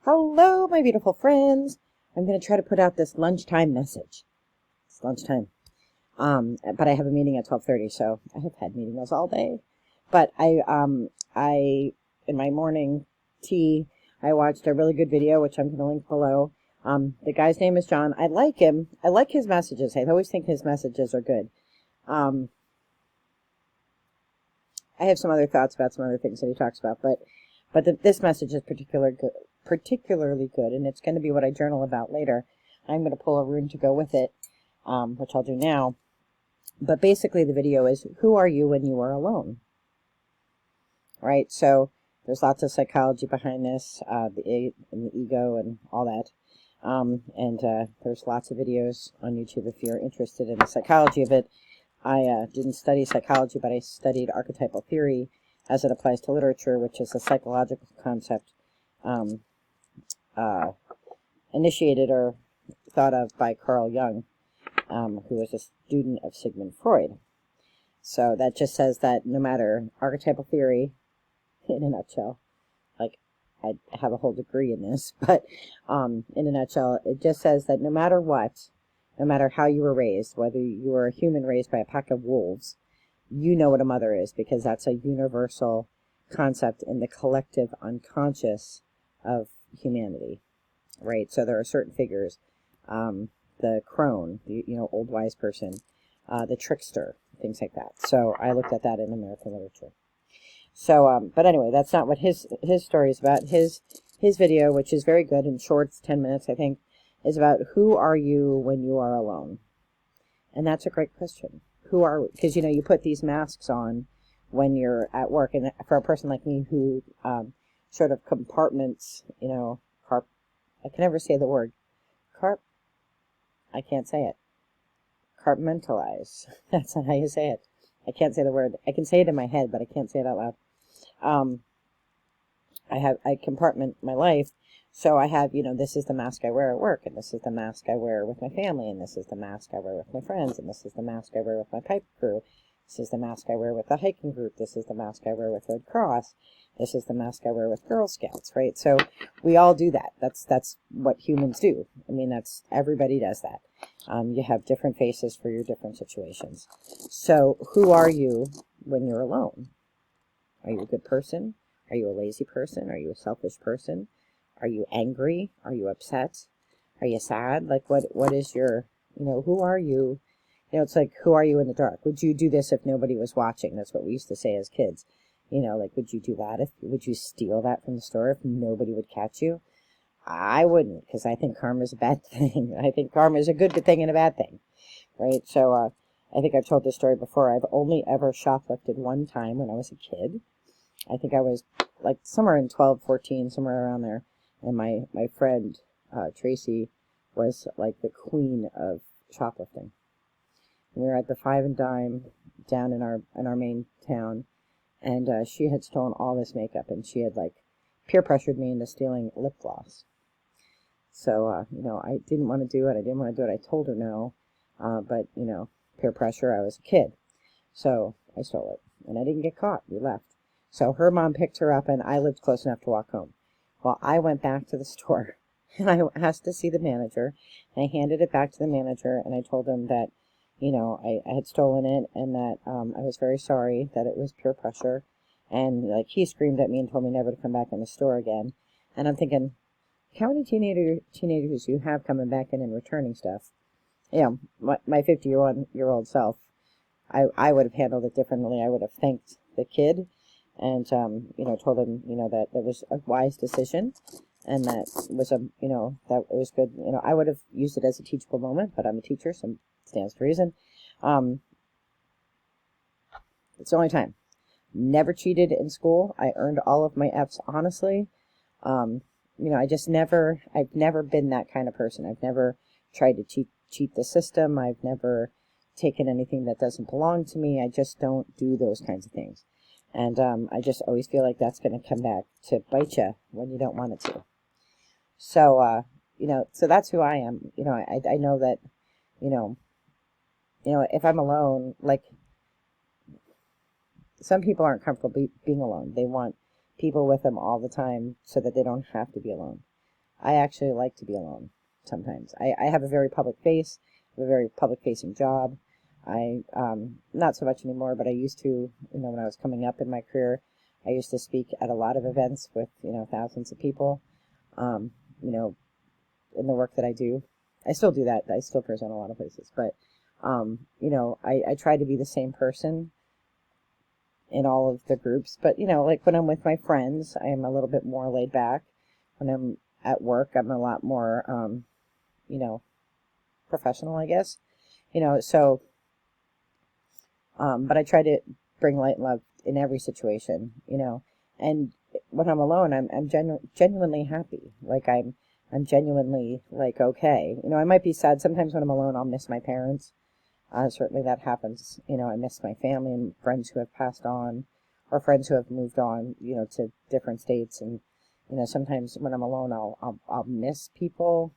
Hello, my beautiful friends. I'm going to try to put out this lunchtime message. It's lunchtime. But I have a meeting at 12:30, so I have had meetings all day. But in my morning tea, I watched a really good video, which I'm going to link below. The guy's name is John. I like him. I like his messages. I always think his messages are good. I have some other thoughts about some other things that he talks about, but this message is particularly good, and it's going to be what I journal about later. I'm going to pull a rune to go with it, which I'll do now. But basically the video is, who are you when you are alone? Right? So there's lots of psychology behind this, the ego and all that. There's lots of videos on YouTube if you're interested in the psychology of it. I didn't study psychology, but I studied archetypal theory as it applies to literature, which is a psychological concept initiated or thought of by Carl Jung, who was a student of Sigmund Freud. So that just says that no matter archetypal theory, in a nutshell, like I have a whole degree in this, but in a nutshell, it just says that no matter what, no matter how you were raised, whether you were a human raised by a pack of wolves, you know what a mother is, because that's a universal concept in the collective unconscious of humanity, right? So there are certain figures, the crone, the old wise person, the trickster, things like that. So I looked at that in American literature. So, but anyway, that's not what his story is about. His video, which is very good and short, 10 minutes, I think, is about who are you when you are alone? And that's a great question. Who are we? Because, you put these masks on when you're at work. And for a person like me who sort of compartments, I can never say the word. I can't say it. Compartmentalize. That's not how you say it. I can't say the word. I can say it in my head, but I can't say it out loud. I compartment my life. So I have, this is the mask I wear at work, and this is the mask I wear with my family, and this is the mask I wear with my friends, and this is the mask I wear with my pipe crew. This is the mask I wear with the hiking group. This is the mask I wear with Red Cross. This is the mask I wear with Girl Scouts, right? So we all do that. That's what humans do. I mean, everybody does that. You have different faces for your different situations. So who are you when you're alone? Are you a good person? Are you a lazy person? Are you a selfish person? Are you angry? Are you upset? Are you sad? Like, what is your, who are you? It's like, who are you in the dark? Would you do this if nobody was watching? That's what we used to say as kids. Like, would you do that? Would you steal that from the store if nobody would catch you? I wouldn't, because I think karma is a bad thing. I think karma is a good thing and a bad thing, right? So I think I've told this story before. I've only ever shoplifted one time when I was a kid. I think I was like somewhere in 12, 14, somewhere around there. And my friend, Tracy, was like the queen of shoplifting. And we were at the Five and Dime down in our main town. And she had stolen all this makeup, and she had like peer pressured me into stealing lip gloss. So, I didn't want to do it. I told her no. But, peer pressure, I was a kid. So I stole it. And I didn't get caught. We left. So her mom picked her up, and I lived close enough to walk home. Well, I went back to the store, and I asked to see the manager. And I handed it back to the manager, and I told him that, I had stolen it, and that I was very sorry, that it was peer pressure. And, like, he screamed at me and told me never to come back in the store again. And I'm thinking, how many teenagers do you have coming back in and returning stuff? My 50-year-old self, I would have handled it differently. I would have thanked the kid and, told him, that it was a wise decision and that was that it was good. I would have used it as a teachable moment, but I'm a teacher, so it stands to reason. It's the only time. Never cheated in school. I earned all of my F's honestly. I've never been that kind of person. I've never tried to cheat the system. I've never taken anything that doesn't belong to me. I just don't do those kinds of things. And I just always feel like that's going to come back to bite you when you don't want it to. So, so that's who I am. I know that, if I'm alone, like, some people aren't comfortable being alone. They want people with them all the time so that they don't have to be alone. I actually like to be alone sometimes. I have a very public face, I have a very public facing job. I, not so much anymore, but I used to, when I was coming up in my career, I used to speak at a lot of events with, thousands of people, um, you know, in the work that I do. I still do that. I still present a lot of places, but, I try to be the same person in all of the groups. But, like when I'm with my friends, I am a little bit more laid back. When I'm at work, I'm a lot more, you know, professional, I guess. So, but I try to bring light and love in every situation, and when I'm alone, I'm genuinely happy. Like I'm genuinely like, okay. I might be sad. Sometimes when I'm alone, I'll miss my parents. Certainly that happens. I miss my family and friends who have passed on, or friends who have moved on, to different states. And, sometimes when I'm alone, I'll miss people.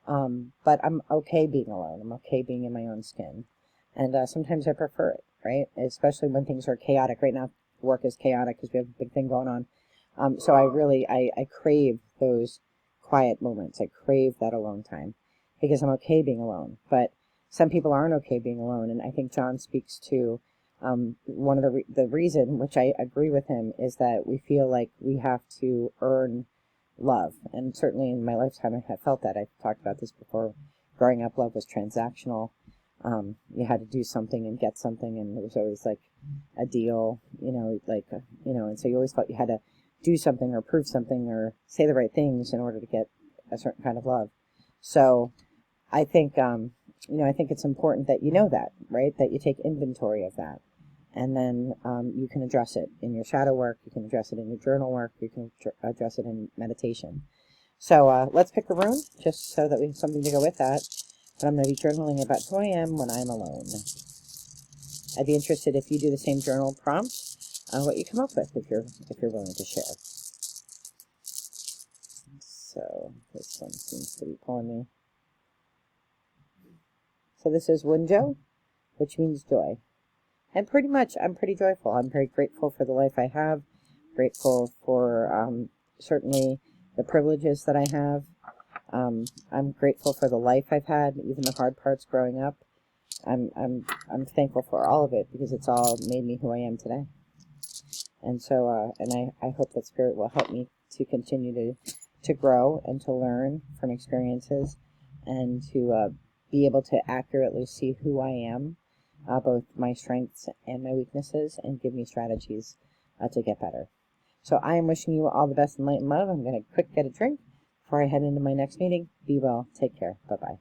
But I'm okay being alone. I'm okay being in my own skin. And sometimes I prefer it, right? Especially when things are chaotic. Right now, work is chaotic because we have a big thing going on. So I crave those quiet moments. I crave that alone time because I'm okay being alone. But some people aren't okay being alone. And I think John speaks to one of the reason, which I agree with him, is that we feel like we have to earn love. And certainly in my lifetime, I have felt that. I've talked about this before. Growing up, love was transactional. You had to do something and get something, and there was always like a deal, and so you always felt you had to do something or prove something or say the right things in order to get a certain kind of love. So I think, I think it's important that you know that, right? That you take inventory of that. And then you can address it in your shadow work, you can address it in your journal work, you can address it in meditation. So let's pick a rune, just so that we have something to go with that. But I'm going to be journaling about who I am when I'm alone. I'd be interested if you do the same journal prompt, what you come up with if you're willing to share. So this one seems to be pulling me. So this is Wunjo, which means joy. And pretty much, I'm pretty joyful. I'm very grateful for the life I have, grateful for certainly the privileges that I have. I'm grateful for the life I've had, even the hard parts growing up. I'm thankful for all of it because it's all made me who I am today. And so, I hope that Spirit will help me to continue to grow and to learn from experiences and to be able to accurately see who I am, both my strengths and my weaknesses, and give me strategies to get better. So I am wishing you all the best in light and love. I'm going to quick get a drink before I head into my next meeting. Be well. Take care. Bye-bye.